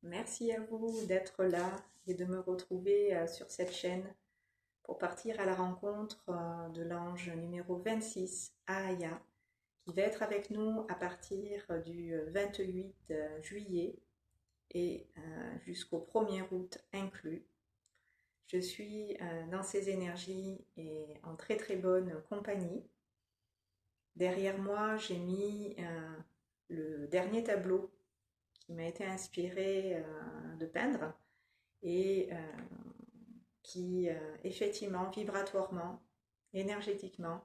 Merci à vous d'être là et de me retrouver sur cette chaîne pour partir à la rencontre de l'ange numéro 26, Aya, qui va être avec nous à partir du 28 juillet et jusqu'au 1er août inclus. Je suis dans ces énergies et en très très bonne compagnie. Derrière moi, j'ai mis le dernier tableau qui m'a été inspiré de peindre et qui effectivement, vibratoirement, énergétiquement,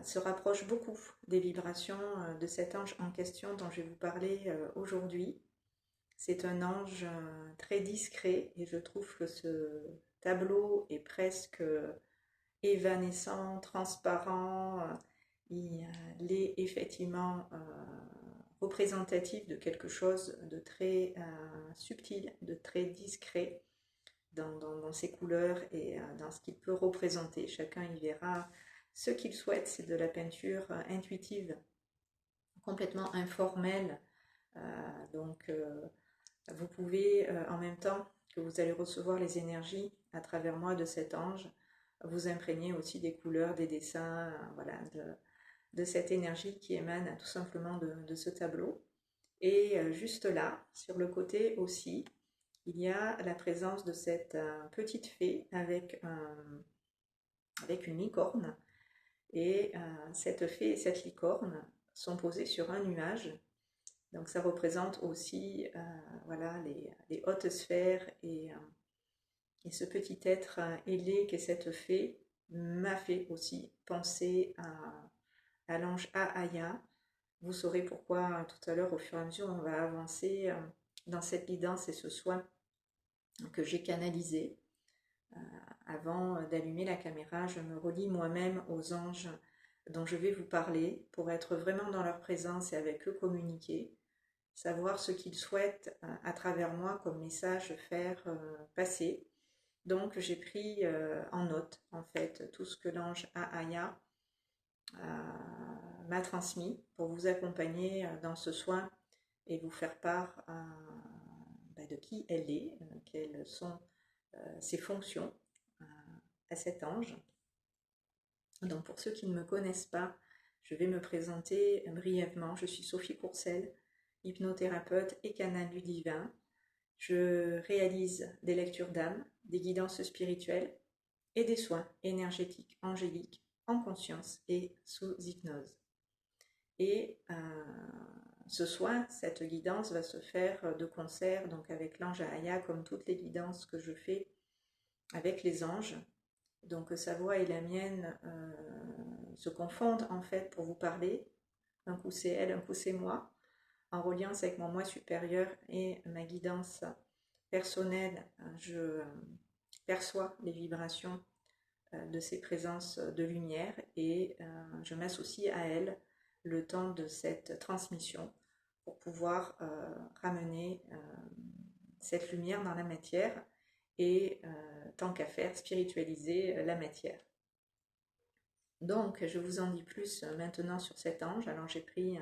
se rapproche beaucoup des vibrations de cet ange en question dont je vais vous parler aujourd'hui. C'est un ange très discret et je trouve que ce tableau est presque évanescent, transparent. Il est effectivement représentatif de quelque chose de très subtil, de très discret dans ses couleurs et dans ce qu'il peut représenter. Chacun y verra ce qu'il souhaite. C'est de la peinture intuitive, complètement informelle. Donc, vous pouvez, en même temps que vous allez recevoir les énergies à travers moi de cet ange, vous imprégner aussi des couleurs, des dessins, voilà, de cette énergie qui émane tout simplement de ce tableau. Et juste là, sur le côté aussi, il y a la présence de cette petite fée avec une licorne. Et cette fée et cette licorne sont posées sur un nuage. Donc ça représente aussi voilà, les hautes sphères et ce petit être ailé qu'est cette fée m'a fait aussi penser à l'ange Ahaya. Vous saurez pourquoi tout à l'heure, au fur et à mesure, on va avancer dans cette guidance et ce soin que j'ai canalisé. Avant d'allumer la caméra, je me relie moi-même aux anges dont je vais vous parler pour être vraiment dans leur présence et avec eux communiquer, savoir ce qu'ils souhaitent à travers moi comme message faire passer. Donc j'ai pris en note en fait tout ce que l'ange Ahaya m'a transmis pour vous accompagner dans ce soin et vous faire part de qui elle est, quelles sont ses fonctions à cet ange. Donc pour ceux qui ne me connaissent pas, je vais me présenter brièvement. Je suis Sophie Courcel, hypnothérapeute et canal du divin. Je réalise des lectures d'âme, des guidances spirituelles et des soins énergétiques angéliques en conscience et sous hypnose. Et ce soin, cette guidance va se faire de concert donc avec l'ange Ahaya, comme toutes les guidances que je fais avec les anges. Donc sa voix et la mienne se confondent en fait pour vous parler. Un coup c'est elle, un coup c'est moi, en reliance avec mon moi supérieur et ma guidance personnelle. Je perçois les vibrations de ces présences de lumière et je m'associe à elle le temps de cette transmission pour pouvoir ramener cette lumière dans la matière et tant qu'à faire, spiritualiser la matière. Donc, je vous en dis plus maintenant sur cet ange. Alors, j'ai pris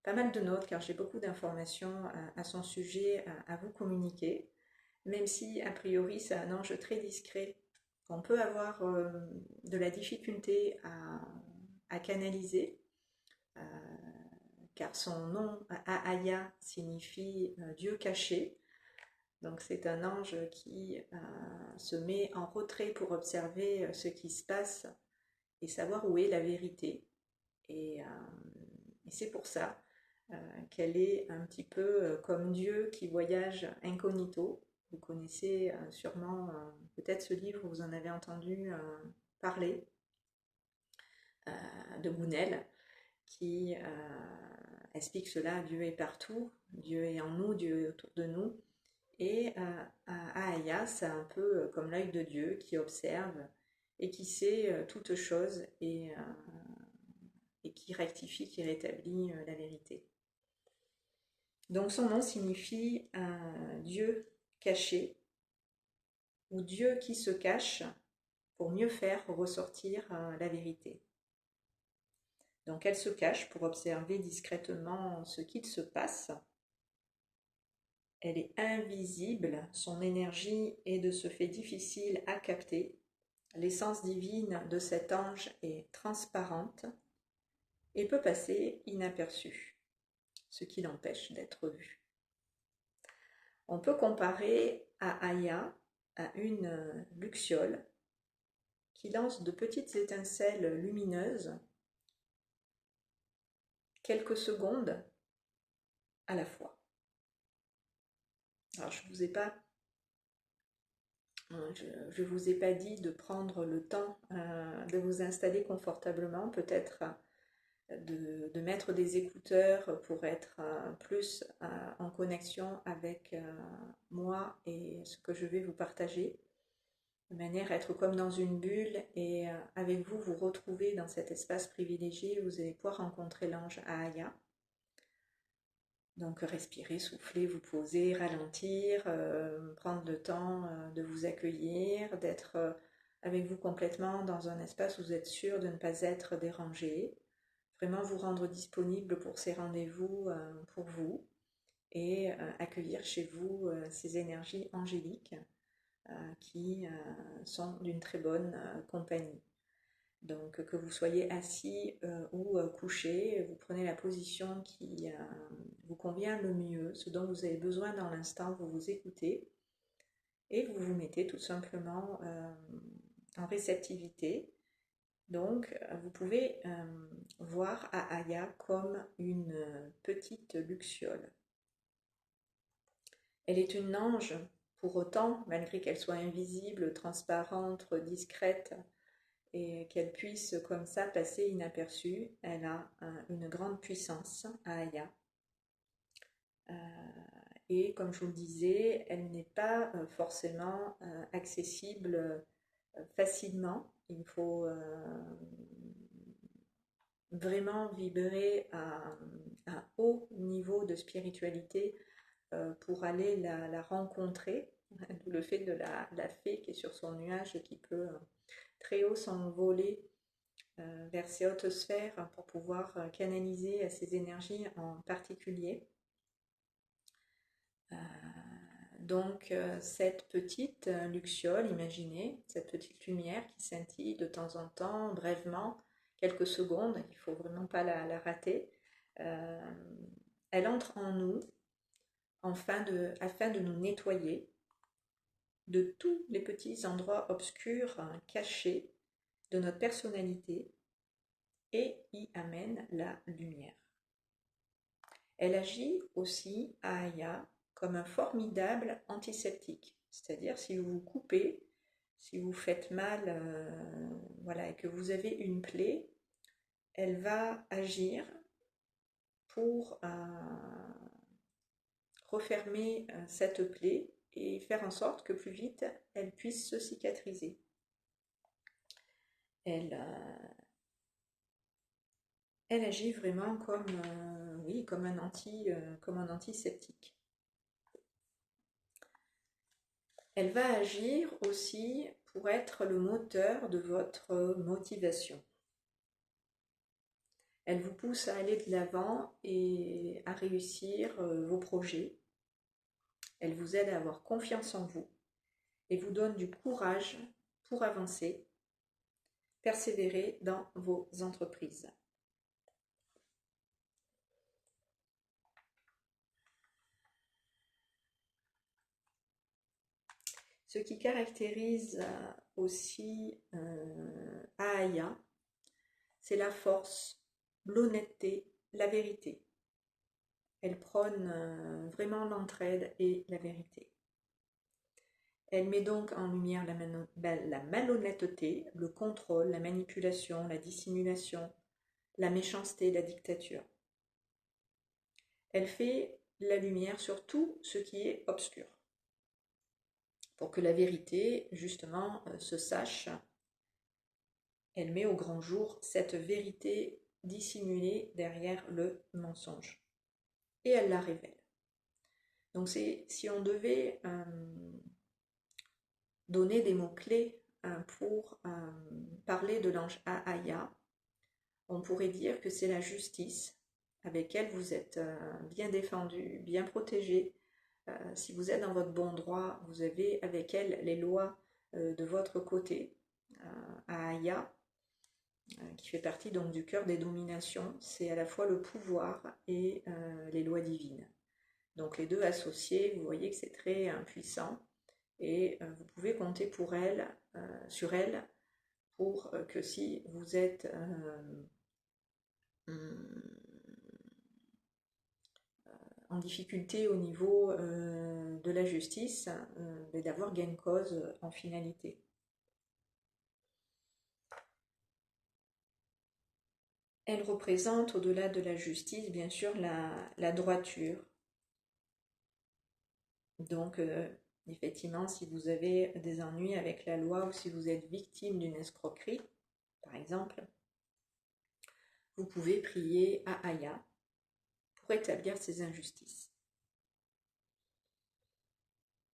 pas mal de notes car j'ai beaucoup d'informations à son sujet à vous communiquer, même si, a priori, c'est un ange très discret qu'on peut avoir de la difficulté à canaliser, car son nom, Ahaya, signifie Dieu caché. Donc c'est un ange qui se met en retrait pour observer ce qui se passe et savoir où est la vérité. Et c'est pour ça qu'elle est un petit peu comme Dieu qui voyage incognito. Vous connaissez sûrement peut-être ce livre, vous en avez entendu parler, de Gounel, qui explique cela. Dieu est partout, Dieu est en nous, Dieu est autour de nous. Et Ahaya, c'est un peu comme l'œil de Dieu qui observe et qui sait toutes choses et qui rectifie, qui rétablit la vérité. Donc son nom signifie Dieu caché ou Dieu qui se cache pour mieux faire ressortir la vérité. Donc elle se cache pour observer discrètement ce qu'il se passe elle est invisible, son énergie est de ce fait difficile à capter. L'essence divine de cet ange est transparente et peut passer inaperçue, ce qui l'empêche d'être vue. On peut comparer à Aya à une luxiole qui lance de petites étincelles lumineuses quelques secondes à la fois. Alors je vous ai pas dit de prendre le temps de vous installer confortablement, peut-être de mettre des écouteurs pour être plus en connexion avec moi et ce que je vais vous partager, de manière à être comme dans une bulle et avec vous, vous retrouver dans cet espace privilégié où vous allez pouvoir rencontrer l'ange Aya. Donc respirez, soufflez, vous posez, ralentir, prendre le temps de vous accueillir, d'être avec vous complètement dans un espace où vous êtes sûr de ne pas être dérangé. Vraiment vous rendre disponible pour ces rendez-vous pour vous et accueillir chez vous ces énergies angéliques qui sont d'une très bonne compagnie. Donc que vous soyez assis ou couché, vous prenez la position qui vous convient le mieux, ce dont vous avez besoin dans l'instant, vous vous écoutez et vous vous mettez tout simplement en réceptivité. Donc vous pouvez voir Aya comme une petite luxiole. Elle est une ange pour autant, malgré qu'elle soit invisible, transparente, discrète, et qu'elle puisse comme ça passer inaperçue. Elle a une grande puissance, Aya. Et comme je vous le disais, elle n'est pas forcément accessible facilement. Il faut vraiment vibrer à un haut niveau de spiritualité pour aller la rencontrer. Le fait de la fée qui est sur son nuage et qui peut très haut s'envoler vers ces hautes sphères pour pouvoir canaliser ces énergies en particulier. Donc cette petite luxiole, imaginez, cette petite lumière qui scintille de temps en temps, brièvement, quelques secondes, il ne faut vraiment pas la rater. Elle entre en nous afin de nous nettoyer de tous les petits endroits obscurs cachés de notre personnalité et y amène la lumière. Elle agit aussi, Aya, comme un formidable antiseptique. C'est-à-dire si vous vous coupez, si vous faites mal voilà, et que vous avez une plaie, elle va agir pour refermer cette plaie et faire en sorte que plus vite elle puisse se cicatriser. Elle agit vraiment comme, oui, comme un antiseptique. Elle va agir aussi pour être le moteur de votre motivation. Elle vous pousse à aller de l'avant et à réussir vos projets. Elle vous aide à avoir confiance en vous et vous donne du courage pour avancer, persévérer dans vos entreprises. Ce qui caractérise aussi Aya, c'est la force, l'honnêteté, la vérité. Elle prône vraiment l'entraide et la vérité. Elle met donc en lumière la malhonnêteté, le contrôle, la manipulation, la dissimulation, la méchanceté, la dictature. Elle fait la lumière sur tout ce qui est obscur, pour que la vérité, justement, se sache. Elle met au grand jour cette vérité dissimulée derrière le mensonge. Et elle la révèle. Donc si on devait donner des mots-clés pour parler de l'ange Aya, on pourrait dire que c'est la justice avec elle vous êtes bien défendu, bien protégé, Si vous êtes dans votre bon droit, vous avez avec elle les lois de votre côté. Aya, qui fait partie donc du cœur des dominations, c'est à la fois le pouvoir et les lois divines. Donc les deux associés, vous voyez que c'est très puissant et vous pouvez compter sur elle pour que si vous êtes en difficulté au niveau de la justice, d'avoir gain de cause en finalité. Elle représente, au-delà de la justice, bien sûr, la droiture. Donc, effectivement, si vous avez des ennuis avec la loi ou si vous êtes victime d'une escroquerie, par exemple, vous pouvez prier à Aya pour établir ces injustices.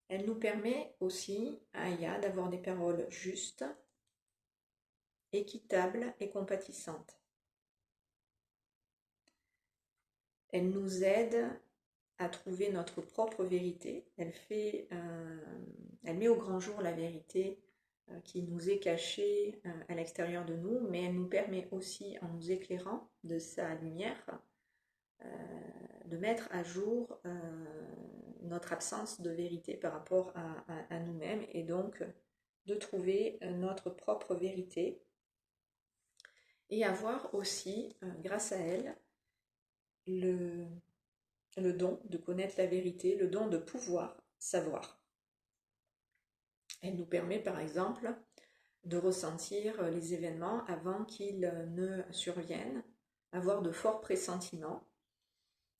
Elle nous permet aussi, Aya, d'avoir des paroles justes, équitables et compatissantes. Elle nous aide à trouver notre propre vérité. Elle met au grand jour la vérité qui nous est cachée à l'extérieur de nous, mais elle nous permet aussi, en nous éclairant de sa lumière, de mettre à jour notre absence de vérité par rapport à nous-mêmes et donc de trouver notre propre vérité et avoir aussi, grâce à elle, le don de connaître la vérité, le don de pouvoir savoir. Elle nous permet par exemple de ressentir les événements avant qu'ils ne surviennent, avoir de forts pressentiments,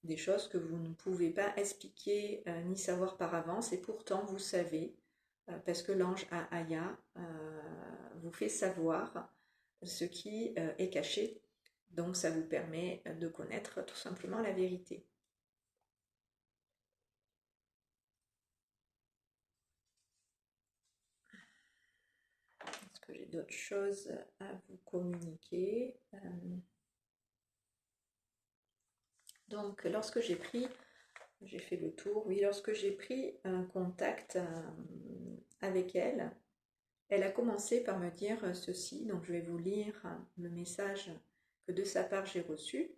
des choses que vous ne pouvez pas expliquer ni savoir par avance et pourtant vous savez, parce que l'ange Aya vous fait savoir ce qui est caché, donc ça vous permet de connaître tout simplement la vérité. Est-ce que j'ai d'autres choses à vous communiquer? Donc, lorsque j'ai fait le tour, oui, lorsque j'ai pris un contact avec elle, elle a commencé par me dire ceci, donc je vais vous lire le message que de sa part j'ai reçu,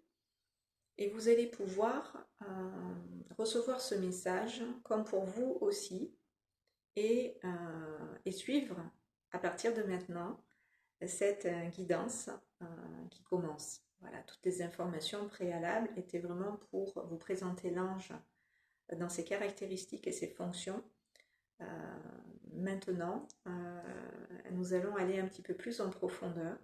et vous allez pouvoir recevoir ce message comme pour vous aussi, et suivre à partir de maintenant cette guidance qui commence. Voilà, toutes les informations préalables étaient vraiment pour vous présenter l'ange dans ses caractéristiques et ses fonctions. Maintenant, nous allons aller un petit peu plus en profondeur.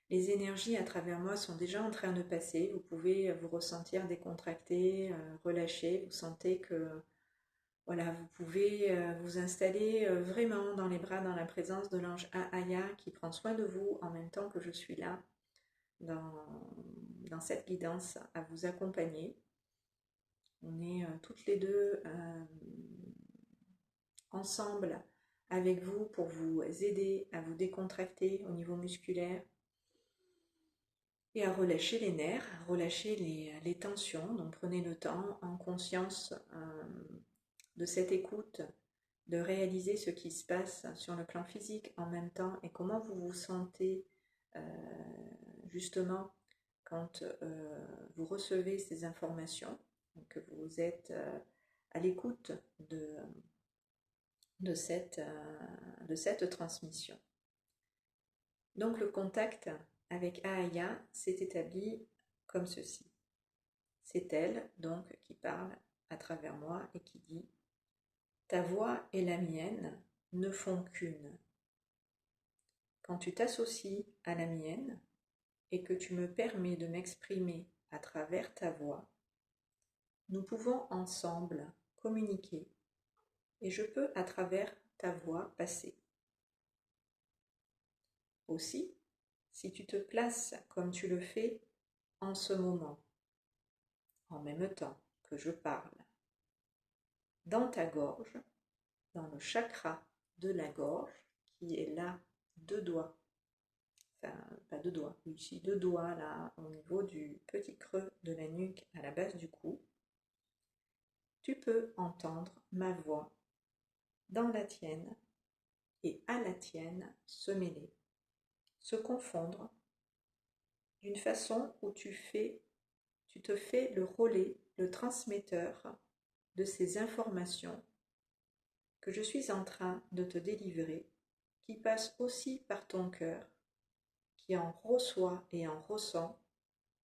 Les énergies à travers moi sont déjà en train de passer. Vous pouvez vous ressentir décontracté, relâché. Vous sentez que voilà, vous pouvez vous installer vraiment dans les bras, dans la présence de l'ange Aya qui prend soin de vous en même temps que je suis là dans cette guidance à vous accompagner. On est toutes les deux ensemble avec vous pour vous aider à vous décontracter au niveau musculaire et à relâcher les nerfs, à relâcher les tensions. Donc prenez le temps en conscience de cette écoute, de réaliser ce qui se passe sur le plan physique en même temps et comment vous vous sentez justement quand vous recevez ces informations, que vous êtes à l'écoute de cette transmission. Donc le contact avec Aya s'est établi comme ceci. C'est elle donc qui parle à travers moi et qui dit « Ta voix et la mienne ne font qu'une. Quand tu t'associes à la mienne et que tu me permets de m'exprimer à travers ta voix, nous pouvons ensemble communiquer et je peux à travers ta voix passer. Aussi, si tu te places comme tu le fais en ce moment, en même temps que je parle, dans ta gorge, dans le chakra de la gorge, qui est là, 2 doigts, enfin pas 2 doigts, ici 2 doigts là, au niveau du petit creux de la nuque à la base du cou, tu peux entendre ma voix dans la tienne et à la tienne se mêler, se confondre d'une façon où tu te fais le relais, le transmetteur de ces informations que je suis en train de te délivrer, qui passent aussi par ton cœur, qui en reçoit et en ressent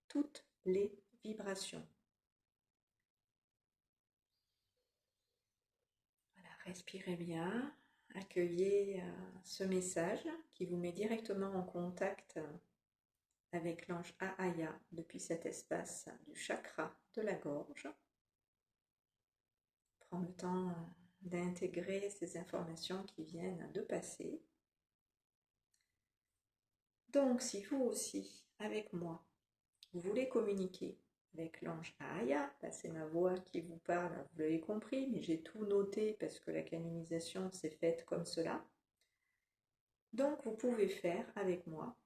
toutes les vibrations. Voilà, respirez bien, accueillez ce message qui vous met directement en contact avec l'ange Ahaya depuis cet espace du chakra de la gorge. Prends le temps d'intégrer ces informations qui viennent de passer. Donc, si vous aussi, avec moi, vous voulez communiquer avec l'ange Ahaya, c'est ma voix qui vous parle, vous l'avez compris, mais j'ai tout noté parce que la canonisation s'est faite comme cela. Donc, vous pouvez faire avec moi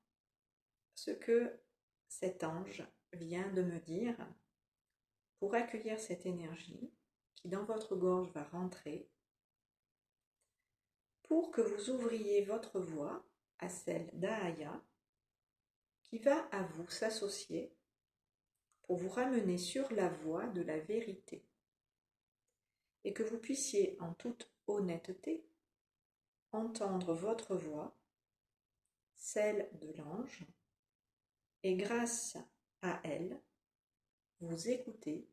ce que cet ange vient de me dire pour accueillir cette énergie qui dans votre gorge va rentrer, pour que vous ouvriez votre voix à celle d'Ahaya qui va à vous s'associer pour vous ramener sur la voie de la vérité et que vous puissiez en toute honnêteté entendre votre voix, celle de l'ange, et grâce à elle, vous écouter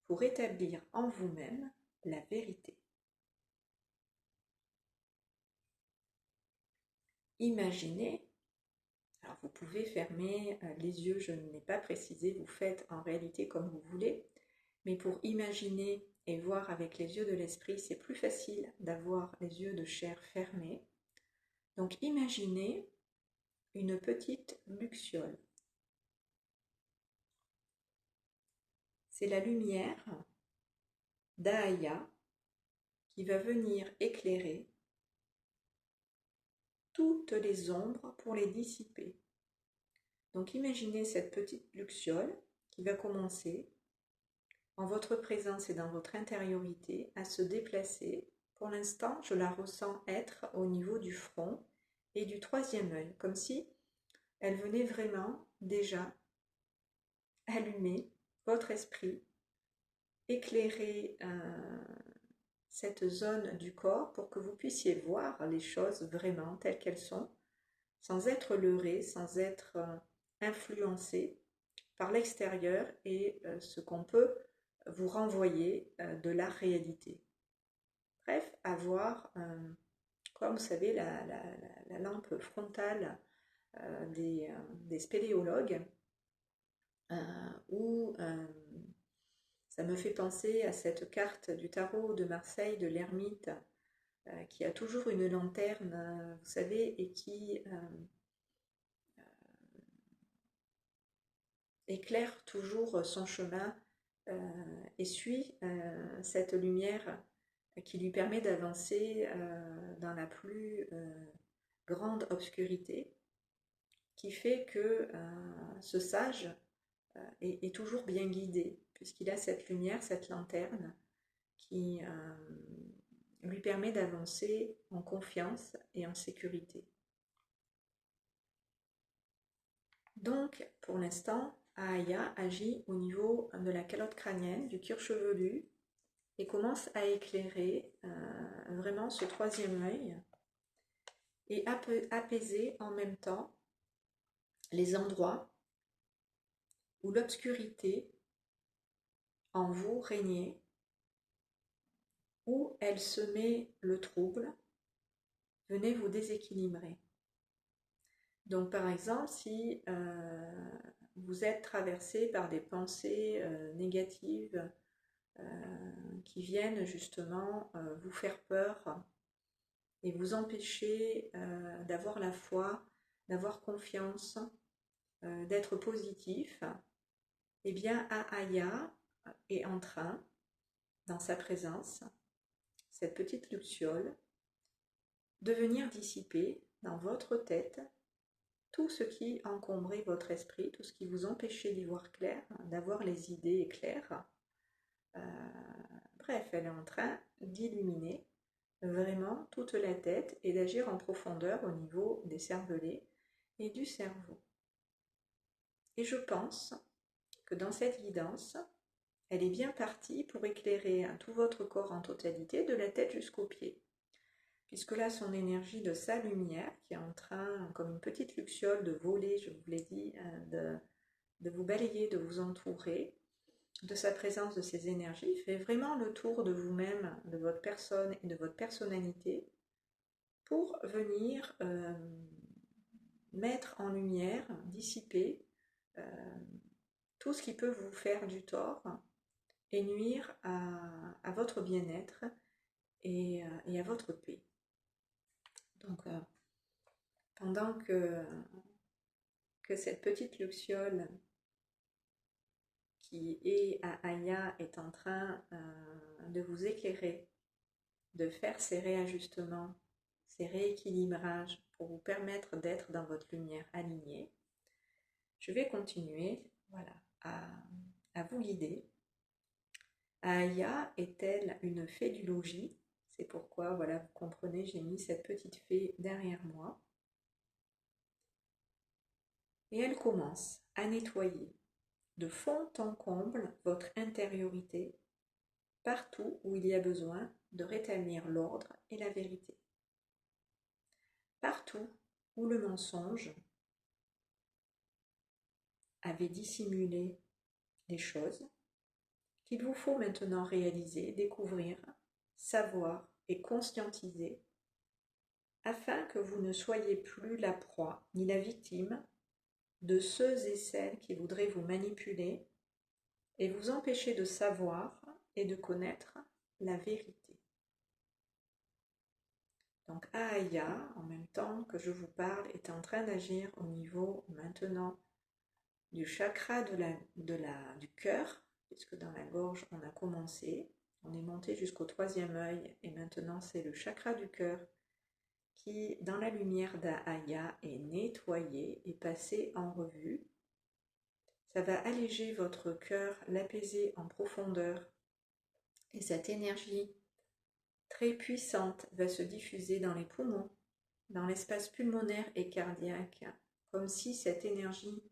pour établir en vous-même la vérité. Imaginez, alors vous pouvez fermer les yeux, je n'ai pas précisé, vous faites en réalité comme vous voulez, mais pour imaginer et voir avec les yeux de l'esprit, c'est plus facile d'avoir les yeux de chair fermés. Donc imaginez une petite luxiole. C'est la lumière d'Ahaya qui va venir éclairer toutes les ombres pour les dissiper. Donc imaginez cette petite luxiole qui va commencer en votre présence et dans votre intériorité à se déplacer. Pour l'instant, je la ressens être au niveau du front et du troisième œil, comme si elle venait vraiment déjà allumer votre esprit, éclairer cette zone du corps pour que vous puissiez voir les choses vraiment telles qu'elles sont, sans être leurré, sans être influencé par l'extérieur et ce qu'on peut vous renvoyer de la réalité. Bref, avoir, comme vous savez, la lampe frontale des spéléologues, où ça me fait penser à cette carte du tarot de Marseille, de l'ermite, qui a toujours une lanterne, vous savez, et qui éclaire toujours son chemin et suit cette lumière qui lui permet d'avancer dans la plus grande obscurité, qui fait que ce sage est toujours bien guidé, puisqu'il a cette lumière, cette lanterne, qui lui permet d'avancer en confiance et en sécurité. Donc, pour l'instant, Ahaya agit au niveau de la calotte crânienne, du cuir chevelu, et commence à éclairer vraiment ce troisième œil et apaiser en même temps les endroits où l'obscurité en vous régnait, où elle semait le trouble, venait vous déséquilibrer. Donc par exemple, si vous êtes traversé par des pensées négatives qui viennent justement vous faire peur et vous empêcher d'avoir la foi, d'avoir confiance, d'être positif, eh bien Ahaya est en train, dans sa présence, cette petite luxiole, de venir dissiper dans votre tête tout ce qui encombrait votre esprit, tout ce qui vous empêchait d'y voir clair, d'avoir les idées claires. bref, elle est en train d'illuminer vraiment toute la tête et d'agir en profondeur au niveau des cervelets et du cerveau. Et je pense que dans cette guidance, elle est bien partie pour éclairer tout votre corps en totalité, de la tête jusqu'aux pieds. Puisque là, son énergie de sa lumière, qui est en train, comme une petite luxiole, de voler, je vous l'ai dit, de vous balayer, de vous entourer, de sa présence, de ses énergies, fait vraiment le tour de vous-même, de votre personne et de votre personnalité pour venir mettre en lumière, dissiper tout ce qui peut vous faire du tort et nuire à votre bien-être et à votre paix. Donc, pendant que cette petite luxiole qui est à Aya est en train de vous éclairer, de faire ces réajustements, ces rééquilibrages pour vous permettre d'être dans votre lumière alignée, je vais continuer à vous guider. Aya est-elle une fée du logis? C'est pourquoi, voilà, vous comprenez, j'ai mis cette petite fée derrière moi. Et elle commence à nettoyer de fond en comble votre intériorité, partout où il y a besoin de rétablir l'ordre et la vérité. Partout où le mensonge avait dissimulé les choses, qu'il vous faut maintenant réaliser, découvrir, savoir et conscientiser, afin que vous ne soyez plus la proie ni la victime de ceux et celles qui voudraient vous manipuler et vous empêcher de savoir et de connaître la vérité. Donc Aya, en même temps que je vous parle, est en train d'agir au niveau maintenant du chakra du cœur, puisque dans la gorge on a commencé, on est monté jusqu'au 3e œil et maintenant c'est le chakra du cœur qui, dans la lumière d'Aya, est nettoyé et passé en revue. Ça va alléger votre cœur, l'apaiser en profondeur et cette énergie très puissante va se diffuser dans les poumons, dans l'espace pulmonaire et cardiaque, comme si cette énergie,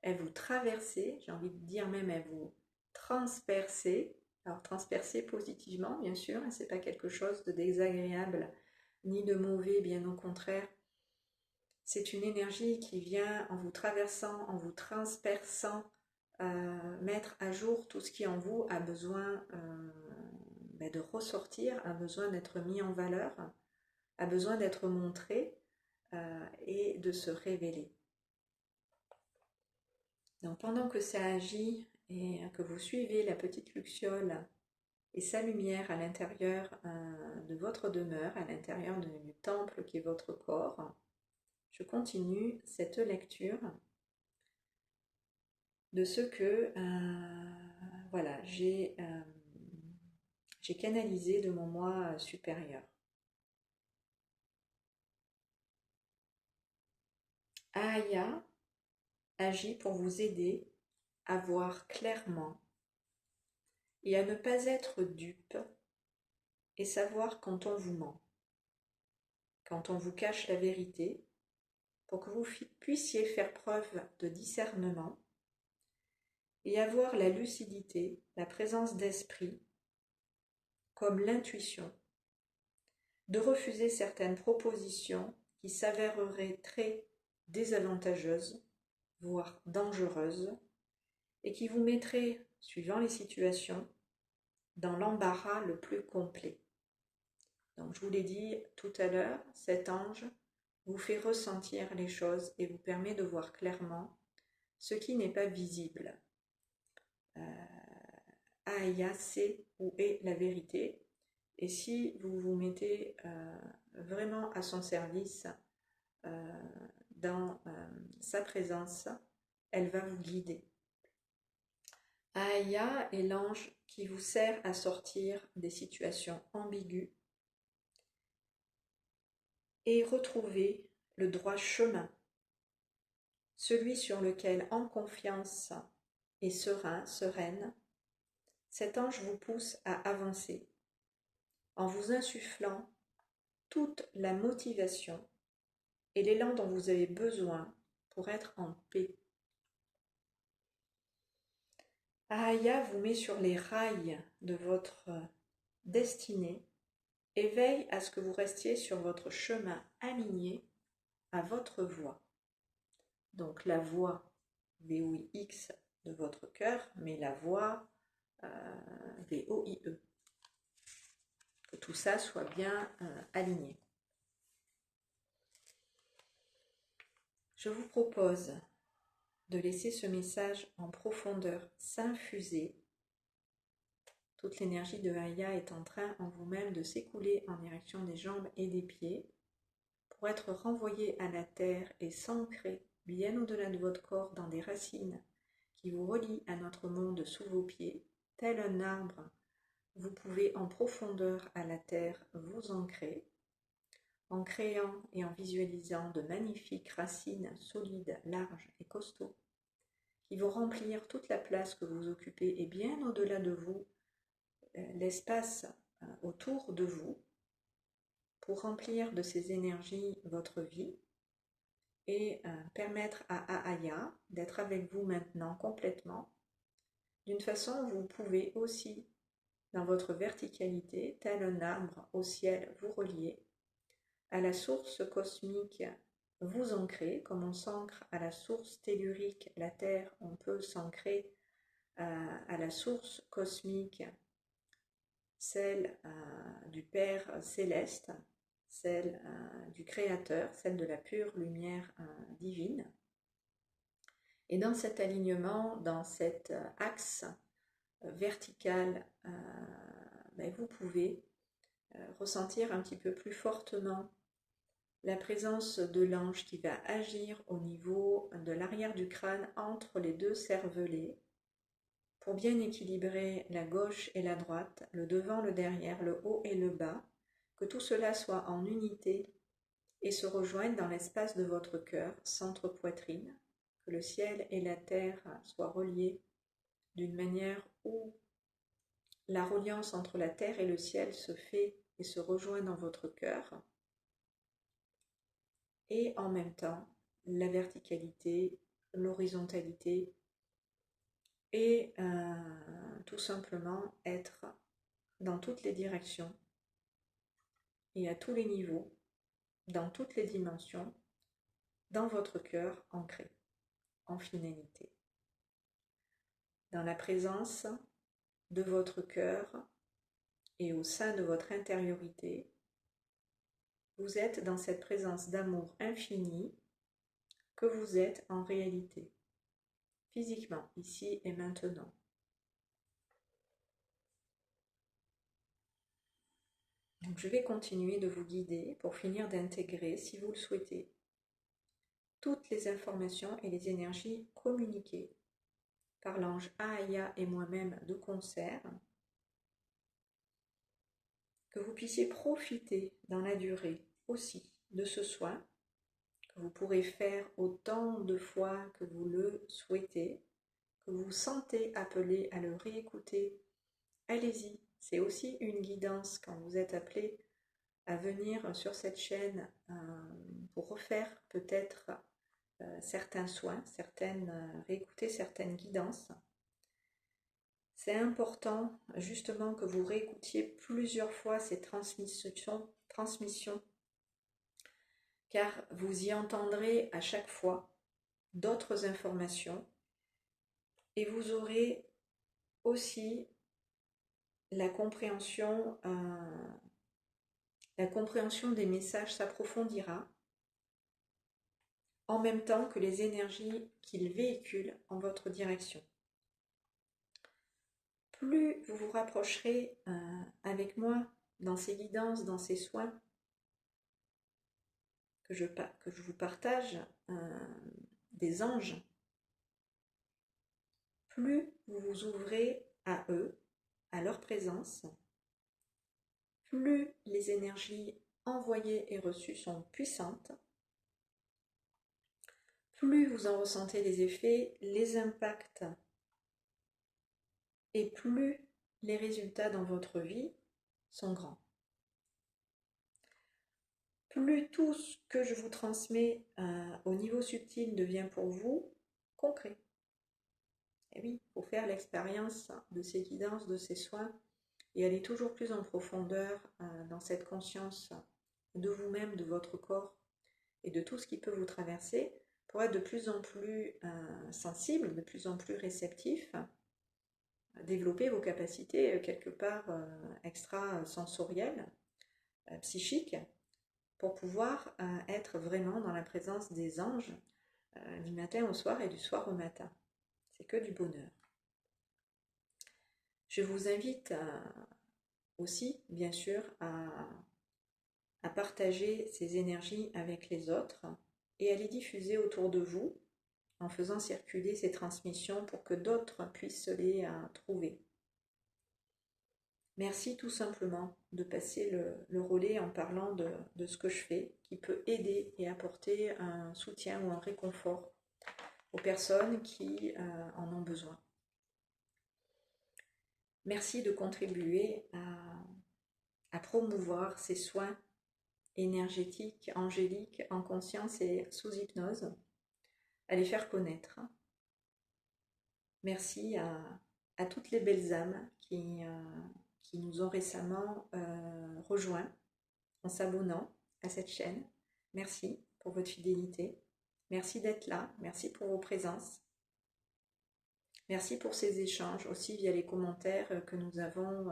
elle vous traversait, j'ai envie de dire même elle vous transperçait. Alors transpercer positivement, bien sûr, c'est pas quelque chose de désagréable ni de mauvais, bien au contraire. C'est une énergie qui vient en vous traversant, en vous transperçant, mettre à jour tout ce qui en vous a besoin de ressortir, a besoin d'être mis en valeur, a besoin d'être montré et de se révéler. Donc pendant que ça agit et que vous suivez la petite luxiole et sa lumière à l'intérieur de votre demeure, à l'intérieur du temple qui est votre corps, je continue cette lecture de ce que voilà, j'ai canalisé de mon moi supérieur. Aya agit pour vous aider à voir clairement et à ne pas être dupe et savoir quand on vous ment, quand on vous cache la vérité, pour que vous puissiez faire preuve de discernement et avoir la lucidité, la présence d'esprit, comme l'intuition, de refuser certaines propositions qui s'avéreraient très désavantageuses, voire dangereuses, et qui vous mettraient, suivant les situations, dans l'embarras le plus complet. Donc je vous l'ai dit tout à l'heure, cet ange vous fait ressentir les choses et vous permet de voir clairement ce qui n'est pas visible. Aya sait où est la vérité, et si vous vous mettez vraiment à son service dans sa présence, elle va vous guider. Aya est l'ange qui vous sert à sortir des situations ambiguës et retrouver le droit chemin, celui sur lequel en confiance et sereine, cet ange vous pousse à avancer en vous insufflant toute la motivation et l'élan dont vous avez besoin pour être en paix. Ahaya vous met sur les rails de votre destinée et veille à ce que vous restiez sur votre chemin aligné à votre voie. Donc la voie VOIX de votre cœur, mais la voie VOIE. Que tout ça soit bien aligné. Je vous propose de laisser ce message en profondeur s'infuser. Toute l'énergie de Ahaya est en train en vous-même de s'écouler en direction des jambes et des pieds pour être renvoyée à la terre et s'ancrer bien au-delà de votre corps dans des racines qui vous relient à notre monde sous vos pieds. Tel un arbre, vous pouvez en profondeur à la terre vous ancrer en créant et en visualisant de magnifiques racines solides, larges et costauds qui vont remplir toute la place que vous occupez et bien au-delà de vous, l'espace autour de vous, pour remplir de ces énergies votre vie et permettre à Ahaya d'être avec vous maintenant complètement, d'une façon où vous pouvez aussi, dans votre verticalité, tel un arbre au ciel, vous relier à la source cosmique, vous ancrer, comme on s'ancre à la source tellurique, la Terre, on peut s'ancrer à la source cosmique, celle du Père céleste, celle du Créateur, celle de la pure lumière divine. Et dans cet alignement, dans cet axe vertical, vous pouvez ressentir un petit peu plus fortement la présence de l'ange qui va agir au niveau de l'arrière du crâne entre les deux cervelets pour bien équilibrer la gauche et la droite, le devant, le derrière, le haut et le bas, que tout cela soit en unité et se rejoigne dans l'espace de votre cœur, centre poitrine, que le ciel et la terre soient reliés d'une manière où la reliance entre la terre et le ciel se fait et se rejoint dans votre cœur. Et en même temps, la verticalité, l'horizontalité et tout simplement être dans toutes les directions et à tous les niveaux, dans toutes les dimensions, dans votre cœur ancré, en finalité. Dans la présence de votre cœur et au sein de votre intériorité, vous êtes dans cette présence d'amour infini que vous êtes en réalité, physiquement, ici et maintenant. Donc je vais continuer de vous guider pour finir d'intégrer, si vous le souhaitez, toutes les informations et les énergies communiquées par l'ange Ahaya et moi-même de concert, que vous puissiez profiter dans la durée aussi de ce soin, que vous pourrez faire autant de fois que vous le souhaitez, que vous vous sentez appelé à le réécouter. Allez-y, c'est aussi une guidance quand vous êtes appelé à venir sur cette chaîne pour refaire peut-être certains soins, réécouter certaines guidances. C'est important justement que vous réécoutiez plusieurs fois ces transmissions, car vous y entendrez à chaque fois d'autres informations et vous aurez aussi la compréhension des messages s'approfondira en même temps que les énergies qu'ils véhiculent en votre direction. Plus vous vous rapprocherez avec moi dans ces guidances, dans ces soins que je vous partage des anges, plus vous vous ouvrez à eux, à leur présence, plus les énergies envoyées et reçues sont puissantes, plus vous en ressentez les effets, les impacts, et plus les résultats dans votre vie sont grands. Plus tout ce que je vous transmets au niveau subtil devient pour vous concret. Et oui, il faut faire l'expérience de ces guidances, de ces soins, et aller toujours plus en profondeur dans cette conscience de vous-même, de votre corps et de tout ce qui peut vous traverser pour être de plus en plus sensible, de plus en plus réceptif, développer vos capacités quelque part extrasensorielles, psychiques, pour pouvoir être vraiment dans la présence des anges du matin au soir et du soir au matin. C'est que du bonheur. Je vous invite aussi, bien sûr, à partager ces énergies avec les autres et à les diffuser autour de vous en faisant circuler ces transmissions pour que d'autres puissent les trouver. Merci tout simplement de passer le relais en parlant de ce que je fais, qui peut aider et apporter un soutien ou un réconfort aux personnes qui en ont besoin. Merci de contribuer à promouvoir ces soins énergétiques, angéliques, en conscience et sous hypnose, à les faire connaître. Merci à toutes les belles âmes qui nous ont récemment rejoints en s'abonnant à cette chaîne. Merci pour votre fidélité. Merci d'être là. Merci pour vos présences. Merci pour ces échanges aussi via les commentaires que nous avons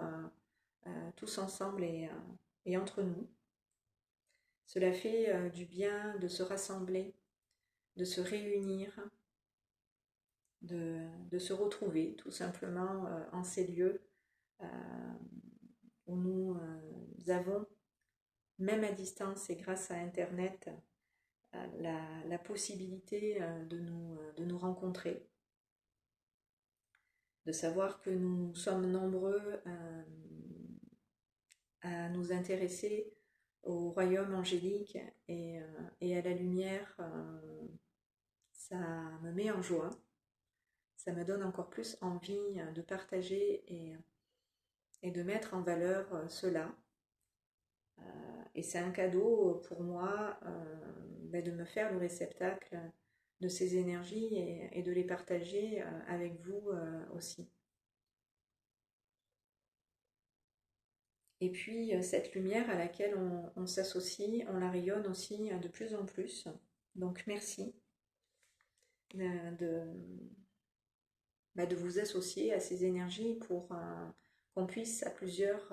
tous ensemble et entre nous. Cela fait du bien de se rassembler, de se réunir, de se retrouver tout simplement en ces lieux où nous avons, même à distance et grâce à Internet, la possibilité de nous rencontrer, de savoir que nous sommes nombreux à nous intéresser au royaume angélique et à la lumière. Ça me met en joie, ça me donne encore plus envie de partager et de mettre en valeur cela. Et c'est un cadeau pour moi de me faire le réceptacle de ces énergies et de les partager avec vous aussi. Et puis cette lumière à laquelle on s'associe, on la rayonne aussi de plus en plus. Donc merci de vous associer à ces énergies pour qu'on puisse à plusieurs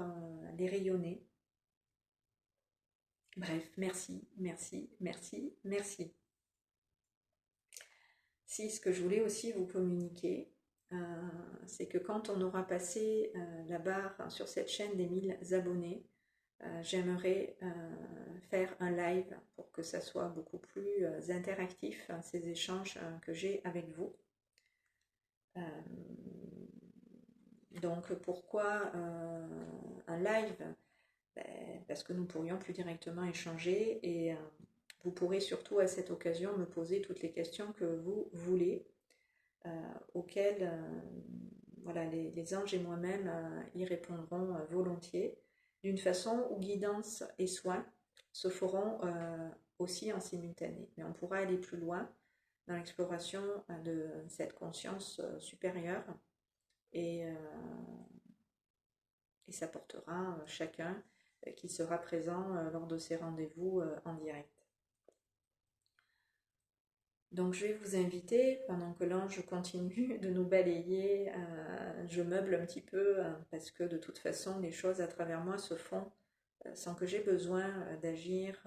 les rayonner. Bref, merci, merci, merci, merci. Si ce que je voulais aussi vous communiquer, c'est que quand on aura passé la barre sur cette chaîne des 1000 abonnés, j'aimerais faire un live pour que ça soit beaucoup plus interactif, ces échanges que j'ai avec vous. Donc pourquoi un live? Parce que nous pourrions plus directement échanger et vous pourrez surtout à cette occasion me poser toutes les questions que vous voulez, auxquelles voilà, les anges et moi-même y répondront volontiers, d'une façon où guidance et soins se feront aussi en simultané. Mais on pourra aller plus loin dans l'exploration de cette conscience supérieure et ça portera chacun qui sera présent lors de ces rendez-vous en direct. Donc je vais vous inviter, pendant que l'ange continue de nous balayer, je meuble un petit peu parce que de toute façon les choses à travers moi se font sans que j'ai besoin d'agir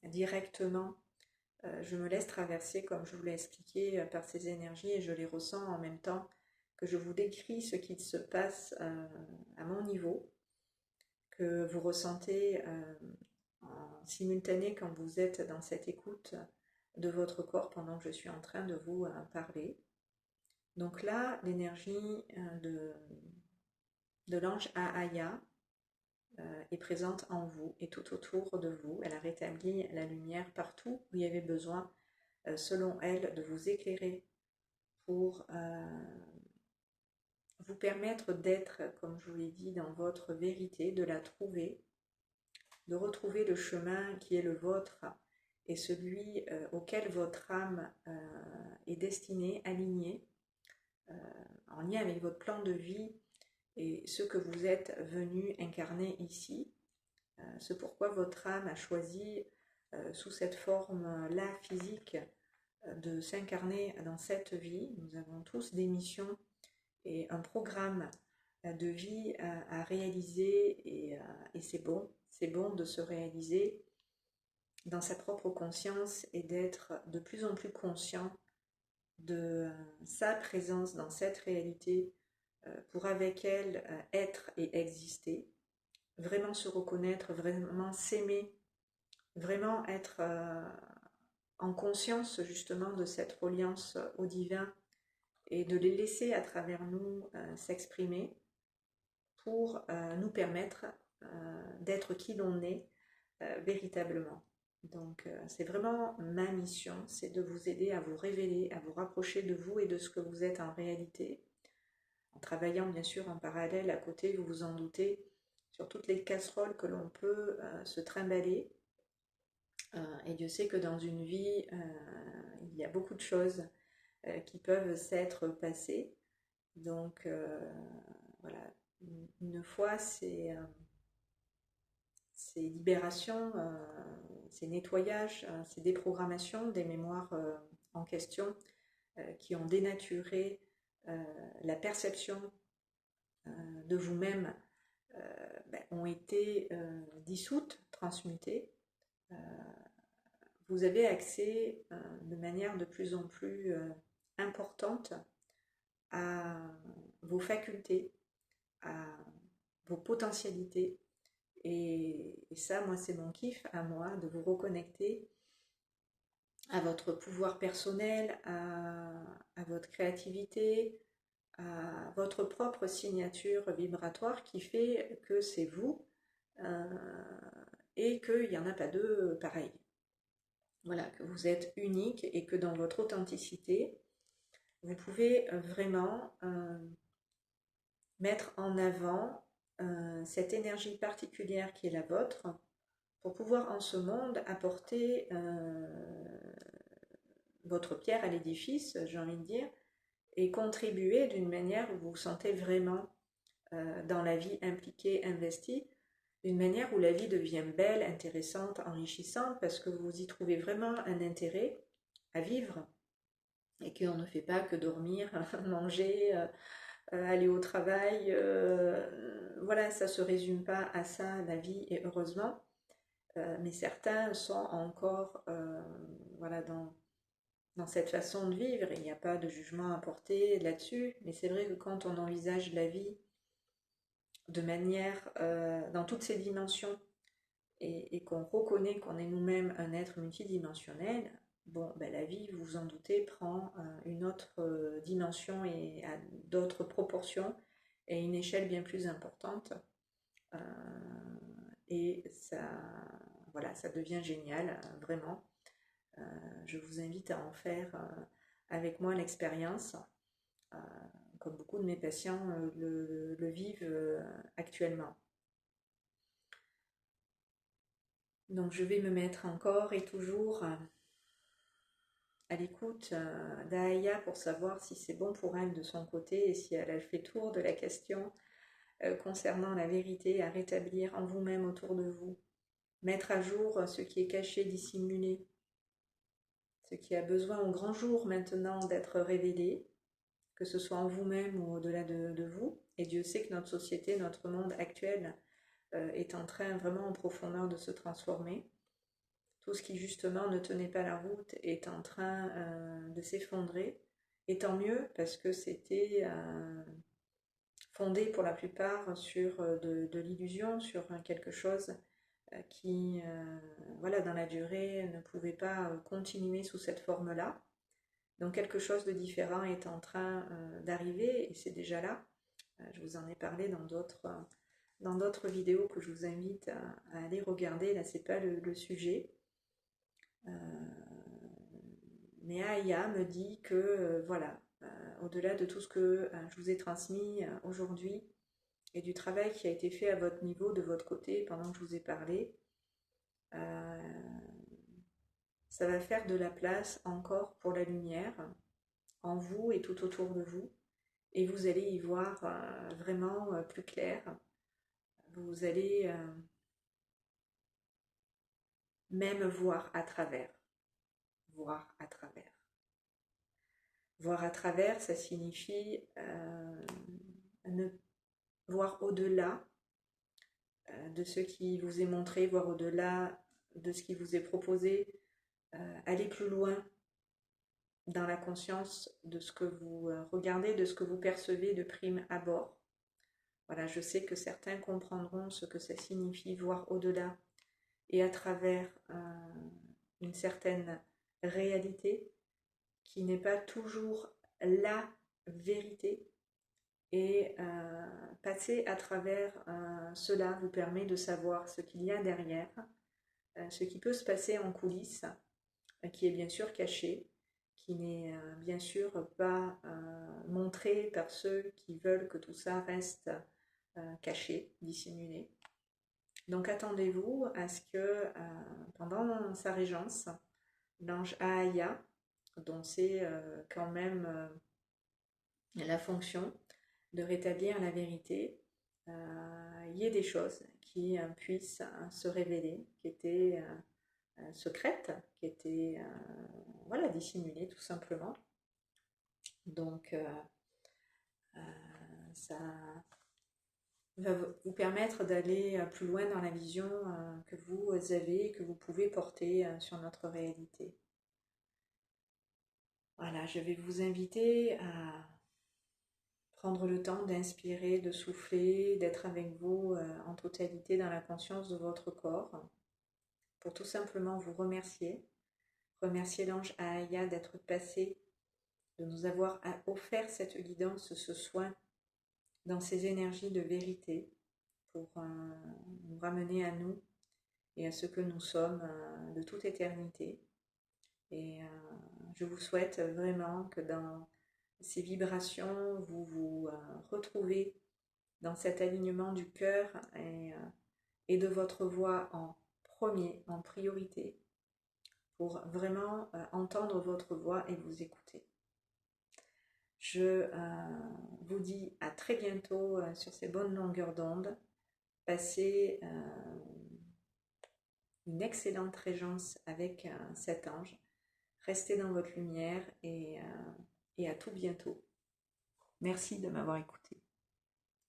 directement. Je me laisse traverser, comme je vous l'ai expliqué, par ces énergies et je les ressens en même temps que je vous décris ce qui se passe à mon niveau, que vous ressentez en simultané quand vous êtes dans cette écoute de votre corps pendant que je suis en train de vous parler. Donc là, l'énergie de l'ange Ahaya est présente en vous et tout autour de vous. Elle a rétabli la lumière partout où il y avait besoin, selon elle, de vous éclairer pour vous permettre d'être, comme je vous l'ai dit, dans votre vérité, de la trouver, de retrouver le chemin qui est le vôtre et celui auquel votre âme est destinée, alignée, en lien avec votre plan de vie et ce que vous êtes venu incarner ici, ce pourquoi votre âme a choisi sous cette forme-là physique de s'incarner dans cette vie. Nous avons tous des missions et un programme de vie à réaliser et c'est bon de se réaliser dans sa propre conscience et d'être de plus en plus conscient de sa présence dans cette réalité pour avec elle être et exister, vraiment se reconnaître, vraiment s'aimer, vraiment être en conscience justement de cette reliance au divin et de les laisser à travers nous s'exprimer pour nous permettre d'être qui l'on est véritablement. Donc c'est vraiment ma mission, c'est de vous aider à vous révéler, à vous rapprocher de vous et de ce que vous êtes en réalité, en travaillant bien sûr en parallèle à côté, vous vous en doutez, sur toutes les casseroles que l'on peut se trimballer. Et Dieu sait que dans une vie, il y a beaucoup de choses qui peuvent s'être passées. Donc voilà, une fois c'est libération, c'est nettoyage, c'est déprogrammation des mémoires en question qui ont dénaturé la perception de vous-même, ont été dissoutes, transmutées. Vous avez accès de manière de plus en plus importante à vos facultés, à vos potentialités. Et ça, moi, c'est mon kiff à moi, de vous reconnecter à votre pouvoir personnel, à votre créativité, à votre propre signature vibratoire qui fait que c'est vous et qu'il n'y en a pas deux pareils. Voilà, que vous êtes unique et que dans votre authenticité, vous pouvez vraiment mettre en avant cette énergie particulière qui est la vôtre pour pouvoir en ce monde apporter votre pierre à l'édifice, j'ai envie de dire, et contribuer d'une manière où vous vous sentez vraiment dans la vie impliquée, investie, d'une manière où la vie devient belle, intéressante, enrichissante, parce que vous y trouvez vraiment un intérêt à vivre et qu'on ne fait pas que dormir, manger, aller au travail. Voilà, ça ne se résume pas à ça, la vie, et heureusement. Mais certains sont encore voilà, dans cette façon de vivre. Il n'y a pas de jugement à porter là-dessus. Mais c'est vrai que quand on envisage la vie de manière, dans toutes ses dimensions, et qu'on reconnaît qu'on est nous-mêmes un être multidimensionnel, bon, ben, la vie, vous vous en doutez, prend une autre dimension et à d'autres proportions et une échelle bien plus importante. Et ça, voilà, ça devient génial, vraiment. Je vous invite à en faire avec moi l'expérience, comme beaucoup de mes patients le vivent actuellement. Donc je vais me mettre encore et toujours à l'écoute d'Aya pour savoir si c'est bon pour elle de son côté et si elle a fait le tour de la question concernant la vérité à rétablir en vous-même autour de vous. Mettre à jour ce qui est caché, dissimulé, ce qui a besoin au grand jour maintenant d'être révélé, que ce soit en vous-même ou au-delà de vous. Et Dieu sait que notre société, notre monde actuel est en train vraiment en profondeur de se transformer. Tout ce qui justement ne tenait pas la route est en train de s'effondrer. Et tant mieux parce que c'était fondé pour la plupart sur de l'illusion, sur quelque chose qui, voilà, dans la durée, ne pouvait pas continuer sous cette forme-là. Donc quelque chose de différent est en train d'arriver et c'est déjà là. Je vous en ai parlé dans d'autres vidéos que je vous invite à aller regarder. Là, c'est pas le sujet. Mais Aya me dit que voilà, au-delà de tout ce que je vous ai transmis aujourd'hui et du travail qui a été fait à votre niveau, de votre côté, pendant que je vous ai parlé, ça va faire de la place encore pour la lumière en vous et tout autour de vous. Et vous allez y voir vraiment plus clair. Vous allez même voir à travers. Voir à travers. Voir à travers, ça signifie ne voir au-delà de ce qui vous est montré, voir au-delà de ce qui vous est proposé, aller plus loin dans la conscience de ce que vous regardez, de ce que vous percevez de prime abord. Voilà, je sais que certains comprendront ce que ça signifie, voir au-delà et à travers une certaine réalité qui n'est pas toujours la vérité. Et passer à travers cela vous permet de savoir ce qu'il y a derrière, ce qui peut se passer en coulisses, qui est bien sûr caché, qui n'est bien sûr pas montré par ceux qui veulent que tout ça reste caché, dissimulé. Donc attendez-vous à ce que pendant sa régence, l'ange Ahaya, dont c'est quand même la fonction de rétablir la vérité, il y ait des choses qui puissent se révéler, qui étaient secrètes, qui étaient voilà, dissimulées tout simplement. Donc ça va vous permettre d'aller plus loin dans la vision que vous avez, que vous pouvez porter sur notre réalité. Voilà, je vais vous inviter à prendre le temps d'inspirer, de souffler, d'être avec vous en totalité dans la conscience de votre corps, pour tout simplement vous remercier. Remercier l'ange Ahaya d'être passé, de nous avoir offert cette guidance, ce soin dans ces énergies de vérité pour nous ramener à nous et à ce que nous sommes de toute éternité. Et je vous souhaite vraiment que dans ces vibrations, vous vous retrouvez dans cet alignement du cœur et de votre voix en premier, en priorité, pour vraiment entendre votre voix et vous écouter. Je vous dis à très bientôt sur ces bonnes longueurs d'onde. Passez une excellente régence avec cet ange. Restez dans votre lumière et à tout bientôt. Merci de m'avoir écouté.